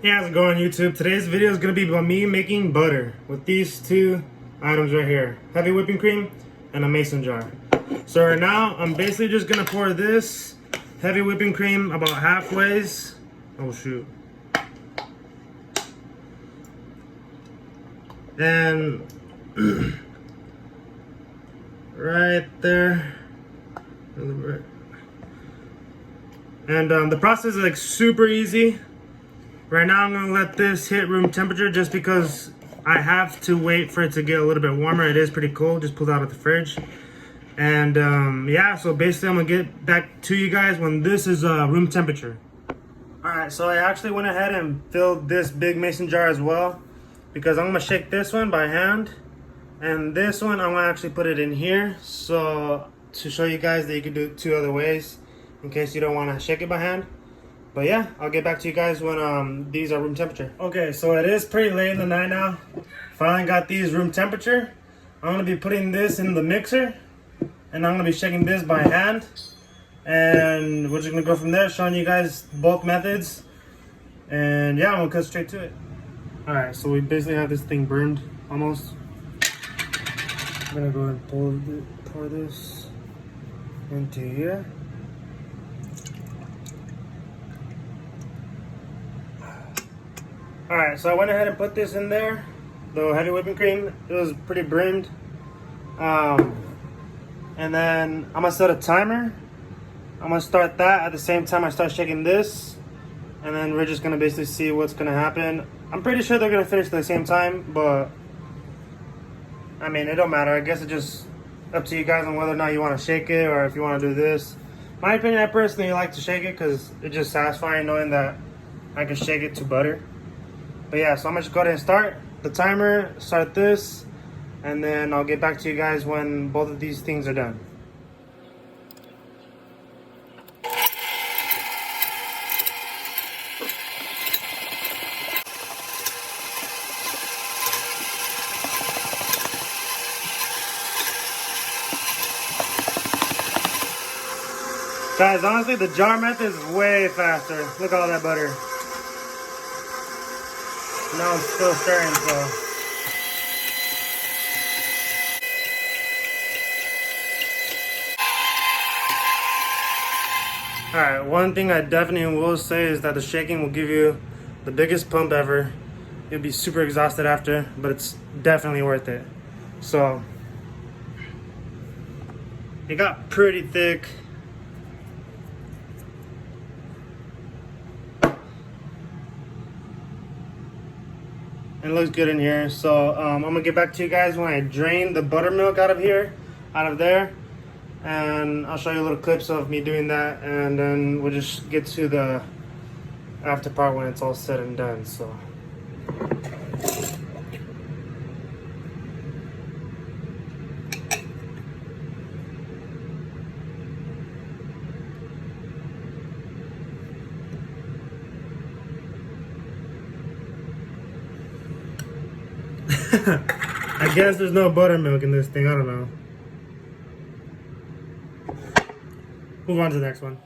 Hey, how's it going, YouTube? Today's video is going to be about me making butter with these two items right here. Heavy whipping cream and a mason jar. So right now, I'm basically just going to pour this heavy whipping cream about halfways. Oh, shoot. And right there. And the process is like super easy. Right now I'm gonna let this hit room temperature just because I have to wait for it to get a little bit warmer. It is pretty cold, just pulled out of the fridge. And yeah, so basically I'm gonna get back to you guys when this is room temperature. Alright, so I actually went ahead and filled this big mason jar as well, because I'm gonna shake this one by hand, and this one I'm gonna actually put it in here, so to show you guys that you can do it two other ways in case you don't want to shake it by hand. But yeah, I'll get back to you guys when these are room temperature. Okay, so it is pretty late in the night now. Finally got these room temperature. I'm gonna be putting this in the mixer, and I'm gonna be shaking this by hand. And we're just gonna go from there, showing you guys both methods. And yeah, I'm gonna cut straight to it. All right, so we basically have this thing burned almost. I'm gonna go and pour this into here. Alright, so I went ahead and put this in there. The heavy whipping cream, it was pretty brimmed. And then I'm gonna set a timer. I'm gonna start that at the same time I start shaking this. And then we're just gonna basically see what's gonna happen. I'm pretty sure they're gonna finish at the same time, but I mean, it don't matter. I guess it's just up to you guys on whether or not you wanna shake it or if you wanna do this. My opinion, I personally like to shake it because it's just satisfying knowing that I can shake it to butter. But yeah, so I'm gonna just go ahead and start the timer, start this, and then I'll get back to you guys when both of these things are done. Guys, honestly, the jar method is way faster. Look at all that butter. Now I'm still stirring, so. Alright, one thing I definitely will say is that the shaking will give you the biggest pump ever. You'll be super exhausted after, but it's definitely worth it. So, it got pretty thick. It looks good in here. So I'm gonna get back to you guys when I drain the buttermilk out of there, and I'll show you little clips of me doing that, and then we'll just get to the after part when it's all said and done. So I guess there's no buttermilk in this thing. I don't know. Move on to the next one.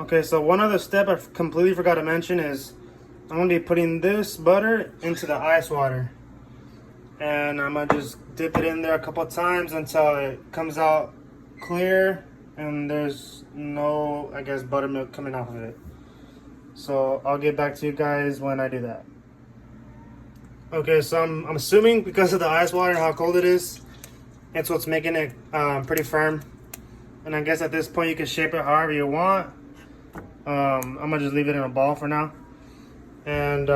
Okay, so one other step I completely forgot to mention is I'm gonna be putting this butter into the ice water, and I'm gonna just dip it in there a couple times until it comes out clear and there's no, I guess, buttermilk coming off of it. So I'll get back to you guys when I do that. Okay, so I'm assuming because of the ice water, how cold it is, it's what's making it pretty firm. And I guess at this point you can shape it however you want. I'm gonna just leave it in a ball for now. And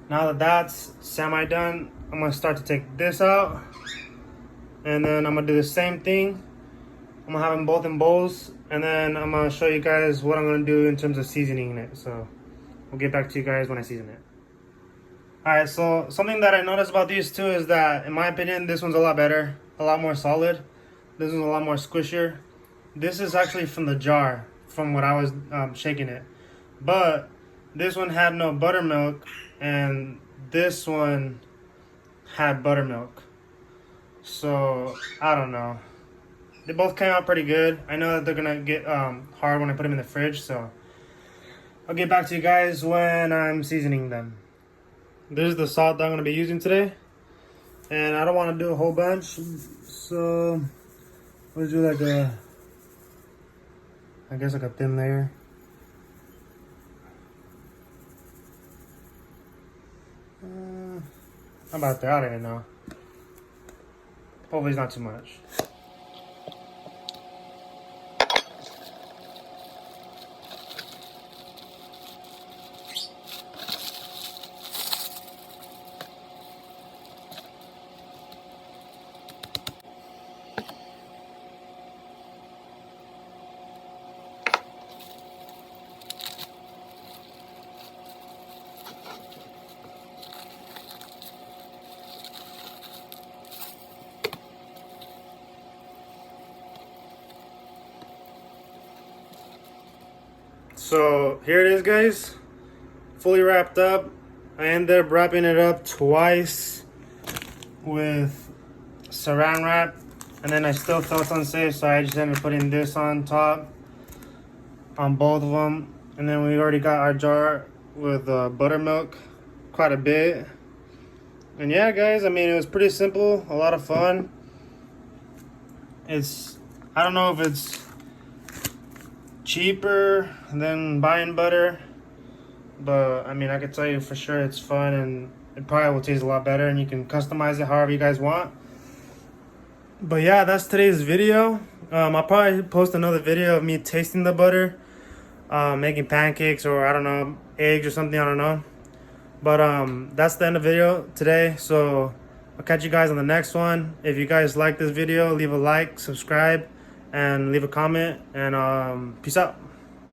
now that that's semi done, I'm gonna start to take this out, and then I'm gonna do the same thing. I'm gonna have them both in bowls, and then I'm gonna show you guys what I'm gonna do in terms of seasoning it. So we'll get back to you guys when I season it. Alright, so something that I noticed about these two is that, in my opinion, this one's a lot better, a lot more solid. This one's a lot more squishier. This is actually from the jar, from what I was shaking it. But this one had no buttermilk, and this one had buttermilk. So I don't know. They both came out pretty good. I know that they're gonna get hard when I put them in the fridge, so I'll get back to you guys when I'm seasoning them. This is the salt that I'm gonna be using today, and I don't want to do a whole bunch, so let's do like a, I guess like a thin layer. How about that? I don't even know. Hopefully it's not too much. So here it is, guys, fully wrapped up. I ended up wrapping it up twice with saran wrap, and then I still felt unsafe, so I just ended up putting this on top on both of them. And then we already got our jar with buttermilk, quite a bit. And yeah, guys, I mean, it was pretty simple, a lot of fun. I don't know if it's cheaper than buying butter, but I mean, I could tell you for sure it's fun, and it probably will taste a lot better, and you can customize it however you guys want. But yeah, that's today's video. I'll probably post another video of me tasting the butter, making pancakes, or I don't know, eggs or something, I don't know. But that's the end of the video today, so I'll catch you guys on the next one. If you guys like this video, leave a like, subscribe, and leave a comment, and peace out.